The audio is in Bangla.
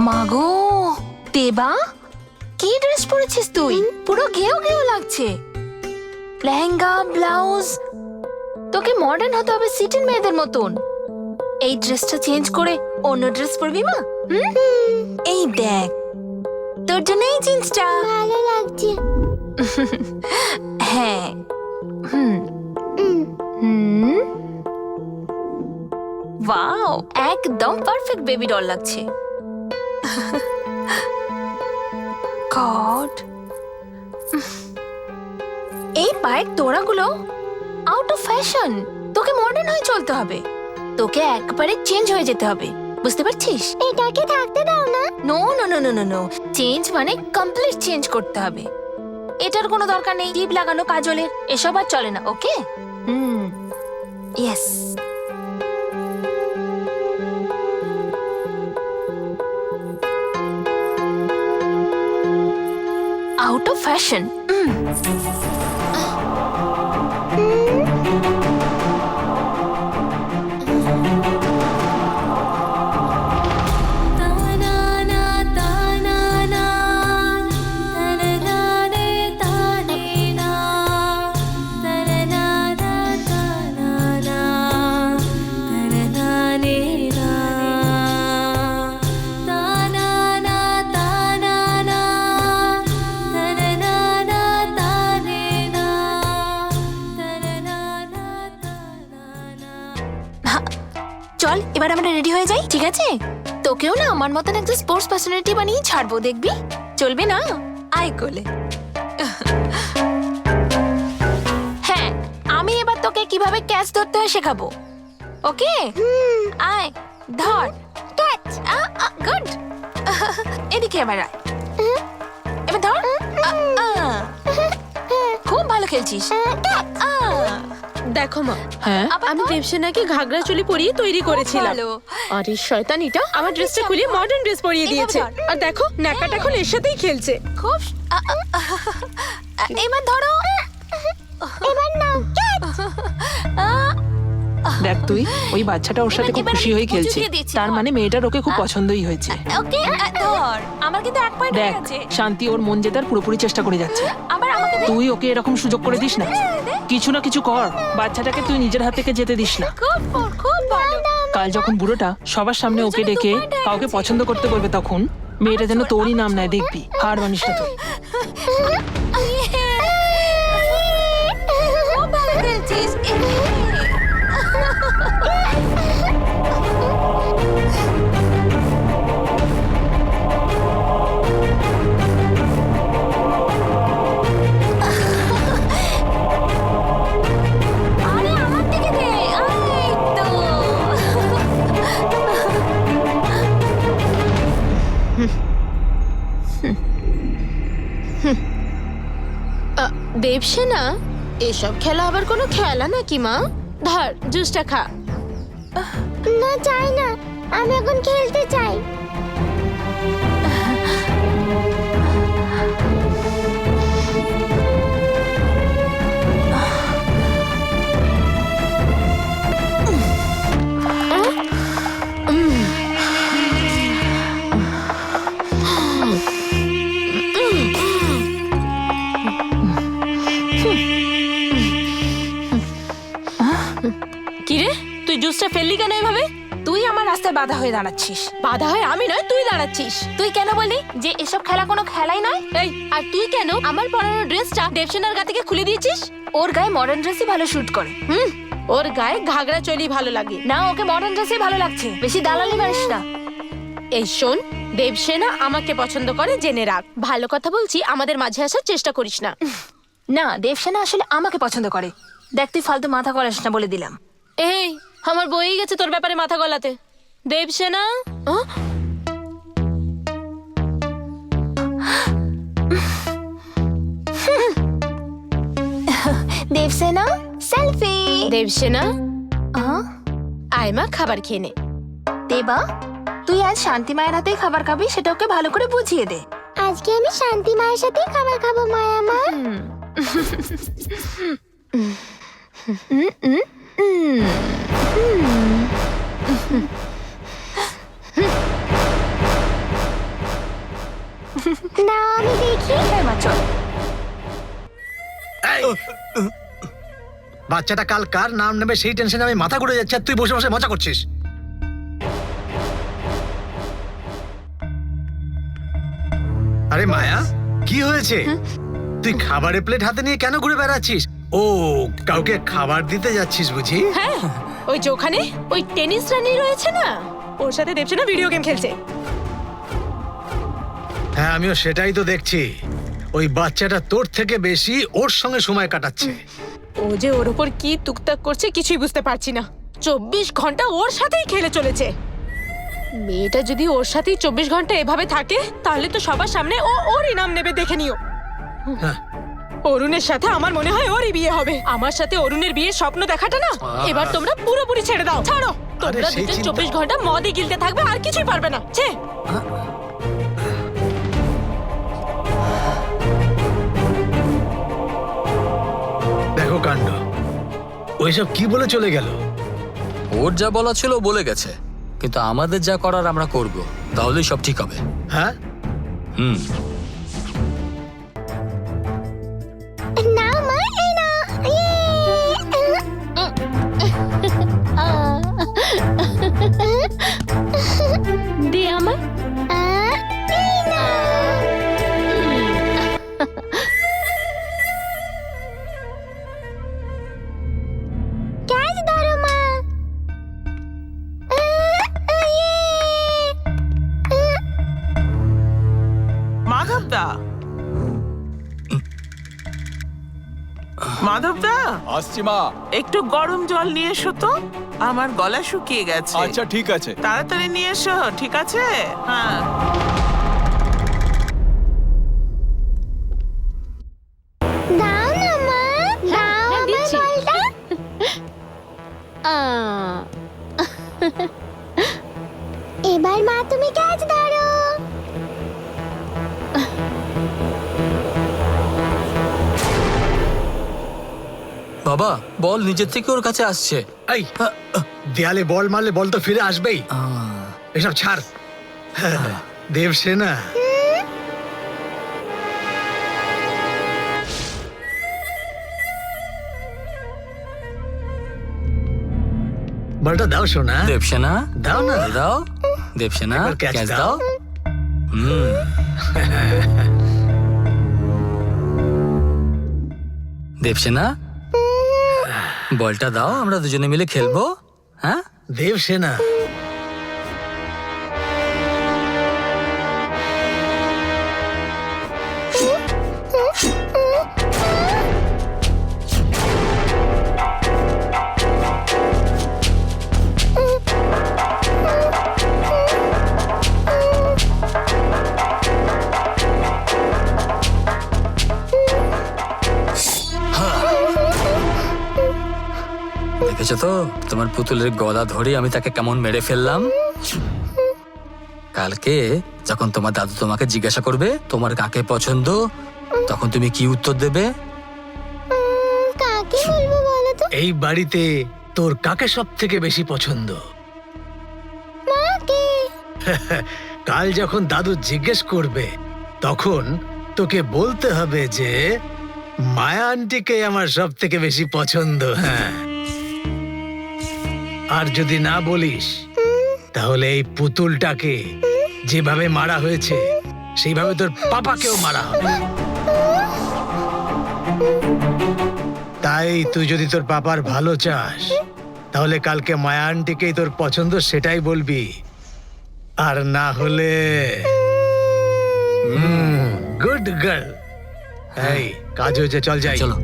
মাগো দেবা, কি ড্রেস পরেছিস তুই? পুরো গেও গেও লাগছে। লেহেঙ্গা, ব্লাউজ, তোকে মডার্ন হতে হবে সিটির মেয়েদের মতন। এই ড্রেসটা চেঞ্জ করে অন্য ড্রেস পরবি মা। এই দেখ, তোর জন্য এই জিন্সটা ভালো লাগছে। হ্যাঁ। ওয়াও, একদম পারফেক্ট বেবি ডল লাগছে। গড, এই পায়ের তোড়াগুলো আউট অফ ফ্যাশন। তোকে মডার্ন হয়ে চলতে হবে, তোকে একবারে চেঞ্জ হয়ে যেতে হবে, বুঝতে পারছিস? এটাকে থাকতে দাও না। No no no no no no, change মানে কমপ্লিট চেঞ্জ করতে হবে। এটার কোনো দরকার নেই টিপ লাগানো, কাজলের এসব আর চলে না। ওকে? ইয়েস। Out of fashion. চল এবার আমরা রেডি হয়ে যাই, ঠিক আছে? তোকেও না আমার মতন একটা স্পোর্টস পার্সোনালিটি বানিয়ে ছাড়বো, দেখবি? চলবে না? আয় কোলে। হ্যাঁ, আমি এবার তোকে কিভাবে ক্যাচ ধরতে হয় শেখাবো। ওকে? আয়, ধর। ক্যাচ। গুড। এদিকে এবার আয়। এবার ধর। খুব ভালো খেলছিস। দেখো মা, হ্যাঁ আমি দেবসেনাকে ঘাগরা চুলি পরিয়ে তৈরি করেছিলাম। আর এই শয়তানিটা আমার ড্রেসটা খুলে মডার্ন ড্রেস পরিয়ে দিয়েছে। আর দেখো ন্যাকাটা এখন এর সাথেই খেলছে। খুব এবার ধরো। এবার নাও। দেখ তুই, ওই বাচ্চাটা ওর সাথে খুব খুশি হয়ে খেলছে, তার মানে মেয়েটার ওকে খুব পছন্দই হয়েছে। ওকে, ধর। আমার কিন্তু এক পয়েন্ট হয়ে দেখ, গেছে। শান্তি ওর মন জেতার পুরোপুরি চেষ্টা করে যাচ্ছে। আবার আমাকে দে। তুই ওকে এরকম সুযোগ করে দিস না, কিছু না কিছু কর। বাচ্চাটাকে তুই নিজের হাত থেকে যেতে দিস না। খুব ভালো। কাল যখন বুড়োটা সবার সামনে ওকে ডেকে কাউকে পছন্দ করতে বলবে, তখন মেয়েটা যেন তোরই নাম নেয়, দেখবি? হার মানিস না তুই। খুব ভালো খেলছিস। আরে আমার দিকে দে। এই তো। দেবসেনা, এসব খেলা আবার কোনো খেলা নাকি মা? ধর জুসটা খা। না, চাই না, আমি এখন খেলতে চাই। কিরে, তুই জুসটা ফেললি কেন এভাবে? তুই আমার রাস্তায় বাধা হয়ে দাঁড়াচ্ছিস। বাধা হয় আমি নয়, তুই দাঁড়াচ্ছিস। তুই কেন বলি যে এসব খেলা কোনো খেলাই নয়? এই, আর তুই কেন আমার পরানো ড্রেসটা দেবসেনার গা থেকে খুলে দিয়েছিস? ওর গায়ে মডার্ন ড্রেসই ভালো শুট করে। ওর গায়ে ঘাগরা চলি ভালো লাগে না, ওকে মডার্ন ড্রেসই ভালো লাগছে। বেশি দালালি মারিস না। এই শোন, দেবসেনা আমাকে পছন্দ করে জেনে রাখ। ভালো কথা বলছি, আমাদের মাঝে আসার চেষ্টা করিস না। না, দেবসেনা আসলে আমাকে পছন্দ করে। দেখ, তুই ফালতু মাথা গলাস না বলে দিলাম। এই, আমার বই গেছে তোর ব্যাপারে মাথা গলাতে। দেবসেনা, দেবসেনা, সেলফি। দেবসেনা, আয় মা, খাবার খেয়ে নে। দেবা, তুই আজ শান্তি মায়ের হাতেই খাবার খাবি, সেটা ওকে ভালো করে বুঝিয়ে দে। আজকে আমি শান্তি মায়ের সাথেই খাবার খাবো, মায়া মা। বাচ্চাটা কাল কার নাম নেবে সেই টেনশনে আমি মাথা ঘুরে যাচ্ছে আর তুই বসে বসে মজা করছিস। আরে মায়া, কি হয়েছে? তুই খাবারের প্লেট হাতে নিয়ে কেন ঘুরে বেড়াচ্ছিস? ও, কাউকে খাবার দিতে যাচ্ছিস বুঝি? হ্যাঁ, ওই যে ওখানে ওই টেনিস রানী রয়েছে না, ওর সাথে দেবসেনা ভিডিও গেম খেলছে। হ্যাঁ, আমিও সেটাই তো দেখছি। ওই বাচ্চাটা তোর থেকে বেশি ওর সঙ্গে সময় কাটাচ্ছে। ও যে ওর উপর কি তুকতাক করছে কিছুই বুঝতে পারছি না। 24 ঘন্টা ওর সাথেই খেলে চলেছে। মেয়েটা যদি ওর সাথেই 24 ঘন্টা এভাবে থাকে তাহলে তো সবার সামনে ও ওরই নাম নেবে, দেখে নিও। হ্যাঁ। অরুণের সাথে আমার মনে হয় ওরই বিয়ে হবে। আমার সাথে অরুণের বিয়ের স্বপ্ন দেখাটা না এবার তোমরা পুরোপুরি ছেড়ে দাও। ছাড়ো, তোমরা সেই দুজন চিন্তা- 24 ঘন্টা মদই গিলতে থাকবে, আর কিছুই পারবে না। ছে দেখো কাণ্ড, ওইসব কি বলে চলে গেল? ওর যা বলা ছিল বলে গেছে, কিন্তু আমাদের যা করার আমরা করব, তাহলেই সব ঠিক হবে। হ্যাঁ, হুম। না মা, এই না। দে আমার। এই না। ক্যাচ ধরো মা। মাধবদা, মাধবদা, আসছি মা। একটু গরম জল নিয়ে এসো তো, আমার গলা শুকিয়ে গেছে। আচ্ছা ঠিক আছে। তাড়াতাড়ি নিয়ে এসো, ঠিক আছে? হ্যাঁ। দাও না মা, দাও আমার দিচ্ছি। বলটা। এবার মা তুমি ক্যাচ ধরো। বাবা, বল নিজের থেকে ওর কাছে আসছে। এই দেয়ালে বল মারলে বল তো ফিরে আসবেই। এসব ছাড়। দেবসেনা, বলটা দাও সোনা। দেবসেনা, দাও না। দাও। দেবসেনা, একবার catch ক্যাচ দাও। দাও। হুম। দেবসেনা, বলটা দাও, আমরা দুজনে মিলে খেলবো। হ্যাঁ, দেবসেনা, দেখেছো তো তোমার পুতুলের গলা ধরে আমি তাকে কেমন মেরে ফেললাম। কালকে যখন তোমার দাদু তোমাকে জিজ্ঞাসা করবে তোমার কাকে পছন্দ, তখন তুমি কি উত্তর দেবে? কাকে বলবো বলো তো? এই বাড়িতে তোর কাকে সব থেকে বেশি পছন্দ? মাকে। কাল যখন দাদু জিজ্ঞেস করবে তখন তোকে বলতে হবে যে মায়া আন্টিকে আমার সব থেকে বেশি পছন্দ। হ্যাঁ, আর যদি না বলিস তাহলে এই পুতুলটাকে যেভাবে মারা হয়েছে সেইভাবে তোর পাপাকেও মারা হবে। তাই তুই যদি তোর পাপার ভালো চাস তাহলে কালকে মায়া আন্টিকেই তোর পছন্দ সেটাই বলবি, আর না হলে গুড গার্ল। এই কাজ হয়েছে, চল যাই। চলো।